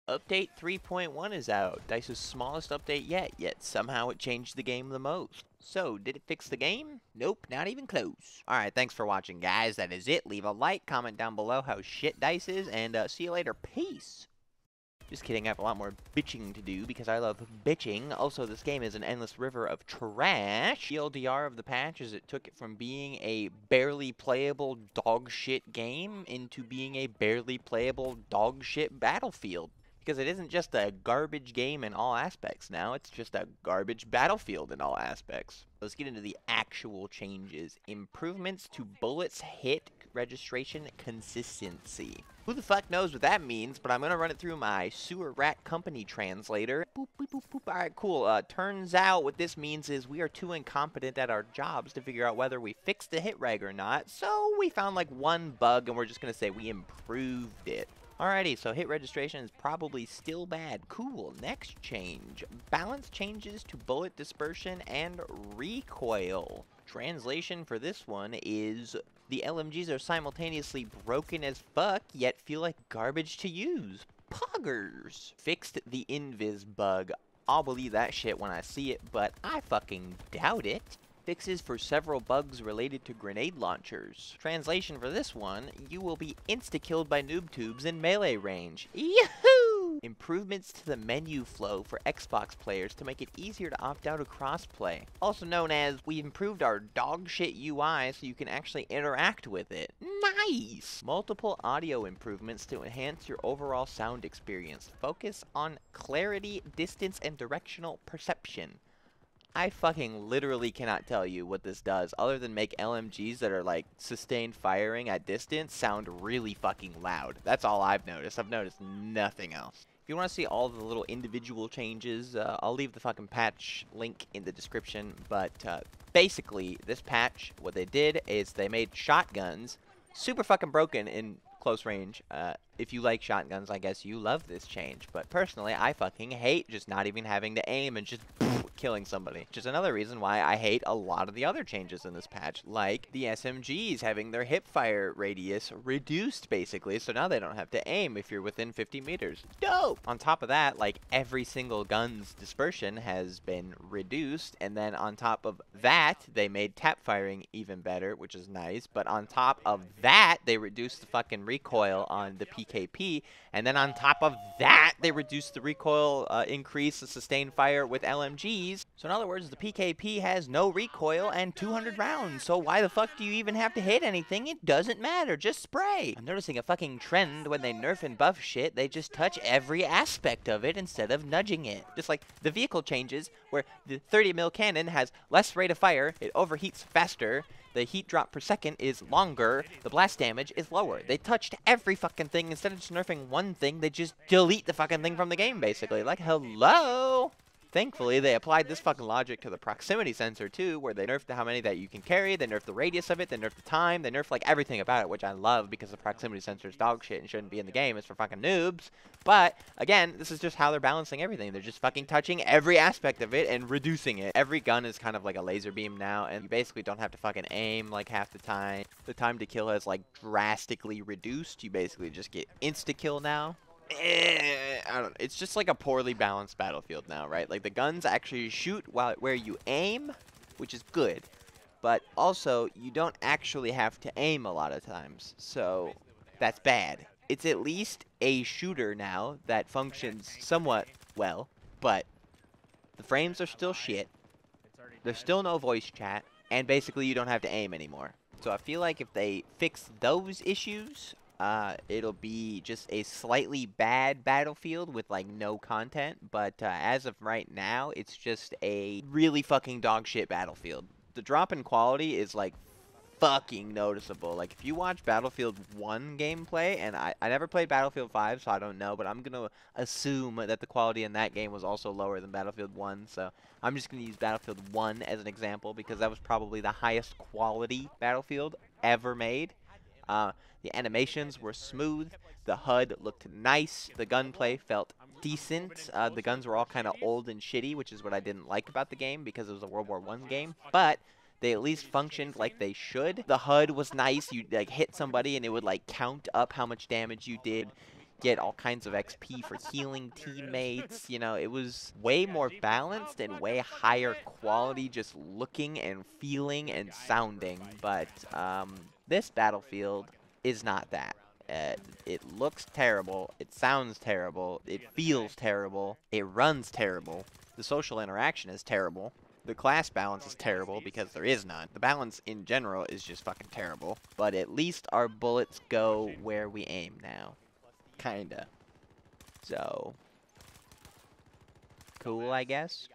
Update 3.1 is out, DICE's smallest update yet somehow it changed the game the most. So, did it fix the game? Nope, not even close. Alright, thanks for watching, guys. That is it. Leave a like, comment down below how shit DICE is, and see you later. Peace! Just kidding, I have a lot more bitching to do because I love bitching. Also, this game is an endless river of trash. TLDR of the patch is it took it from being a barely playable dog shit game into being a barely playable dog shit Battlefield. Because it isn't just a garbage game in all aspects now, it's just a garbage Battlefield in all aspects. Let's get into the actual changes. Improvements to bullets hit registration consistency. Who the fuck knows what that means, but I'm gonna run it through my sewer rat company translator. Boop, boop, boop, boop. Alright, cool. Turns out what this means is we are too incompetent at our jobs to figure out whether we fixed the hit reg or not, so we found like one bug and we're just gonna say we improved it. Alrighty, so hit registration is probably still bad. Cool, next change. Balance changes to bullet dispersion and recoil. Translation for this one is the LMGs are simultaneously broken as fuck, yet feel like garbage to use. Poggers! Fixed the invis bug. I'll believe that shit when I see it, but I fucking doubt it. Fixes for several bugs related to grenade launchers. Translation for this one, you will be insta-killed by noob tubes in melee range. Yahoo! Improvements to the menu flow for Xbox players to make it easier to opt out of crossplay. Also known as, we improved our dogshit UI so you can actually interact with it. Nice! Multiple audio improvements to enhance your overall sound experience. Focus on clarity, distance, and directional perception. I fucking literally cannot tell you what this does other than make LMGs that are like sustained firing at distance sound really fucking loud. That's all I've noticed. I've noticed nothing else. If you want to see all the little individual changes, I'll leave the fucking patch link in the description. But basically, this patch, what they did is they made shotguns super fucking broken in close range. If you like shotguns, I guess you love this change. But personally, I fucking hate just not even having to aim and just killing somebody. Which is another reason why I hate a lot of the other changes in this patch, like the SMGs having their hipfire radius reduced, basically, so now they don't have to aim if you're within 50 meters. Dope! On top of that, like, every single gun's dispersion has been reduced, and then on top of that, they made tap firing even better, which is nice, but on top of that, they reduced the fucking recoil on the PKP, and then on top of that, they reduced the recoil increase of sustained fire with LMGs. So in other words, the PKP has no recoil and 200 rounds, so why the fuck do you even have to hit anything? It doesn't matter, just spray. I'm noticing a fucking trend when they nerf and buff shit, they just touch every aspect of it instead of nudging it. Just like the vehicle changes, where the 30mm cannon has less rate of fire, it overheats faster, the heat drop per second is longer, the blast damage is lower. They touched every fucking thing. Instead of just nerfing one thing, they just delete the fucking thing from the game, basically. Like, hello? Thankfully, they applied this fucking logic to the proximity sensor, too, where they nerfed how many that you can carry, they nerfed the radius of it, they nerfed the time, they nerfed, like, everything about it, which I love because the proximity sensor is dog shit and shouldn't be in the game. It's for fucking noobs. But, again, this is just how they're balancing everything. They're just fucking touching every aspect of it and reducing it. Every gun is kind of like a laser beam now, and you basically don't have to fucking aim, like, half the time. The time to kill has, like, drastically reduced. You basically just get insta-kill now. I don't know. It's just like a poorly balanced Battlefield now, right? Like, the guns actually shoot where you aim, which is good. But also, you don't actually have to aim a lot of times. So, that's bad. It's at least a shooter now that functions somewhat well. But the frames are still shit. There's still no voice chat. And basically, you don't have to aim anymore. So, I feel like if they fix those issues, it'll be just a slightly bad Battlefield with, like, no content. But as of right now, it's just a really fucking dog shit Battlefield. The drop in quality is, like, fucking noticeable. Like, if you watch Battlefield 1 gameplay, and I never played Battlefield 5, so I don't know, but I'm gonna assume that the quality in that game was also lower than Battlefield 1, so I'm just gonna use Battlefield 1 as an example, because that was probably the highest quality Battlefield ever made. The animations were smooth, the HUD looked nice, the gunplay felt decent. The guns were all kind of old and shitty, which is what I didn't like about the game because it was a World War I game, but they at least functioned like they should. The HUD was nice. You like hit somebody and it would like count up how much damage you did. get all kinds of XP for healing teammates. You know, it was way more balanced and way higher quality just looking and feeling and sounding. But this Battlefield is not that. It looks terrible, it sounds terrible, it feels terrible, it runs terrible, the social interaction is terrible, the class balance is terrible because there is none. The balance in general is just fucking terrible. But at least our bullets go where we aim now. Kinda. So, cool, I guess.